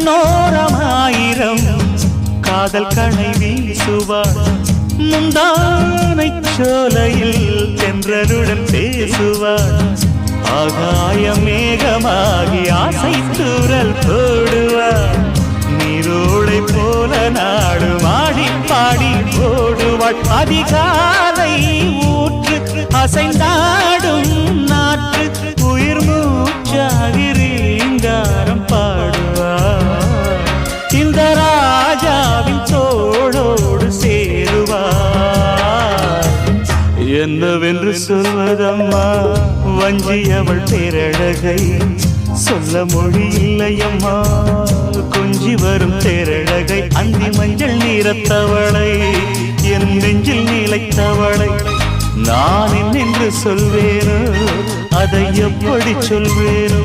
கண்ணோரமாயிரம் காதல் கணை வீசுவாள் முந்தானை சோலையில் தென்றலுடன் பேசுவாள் ஆகாய மேகமாகி ஆசை தூரல் போடுவாள் நீரோடை போல நாடு மாடி பாடி ஓடுவாள் அதிகாலை ஊற்று அசைந்தாடும் நாற்று உயிர் மூச்சாகி ரீங்காரம் பாடுவாள் இந்த ராஜாவின் தோளோடு சேருவாள் என்னவென்று சொல்வதம்மா வஞ்சி அவள் பேரழகை சொல்ல மொழி இல்லையம்மா கொஞ்சி வரும் தேரழகை அந்தி மஞ்சள் நீரத்தவளை என் நெஞ்சில் நிலைத்தவளை நான் என்னென்று சொல்வேனோ அதை எப்படி சொல்வேனோ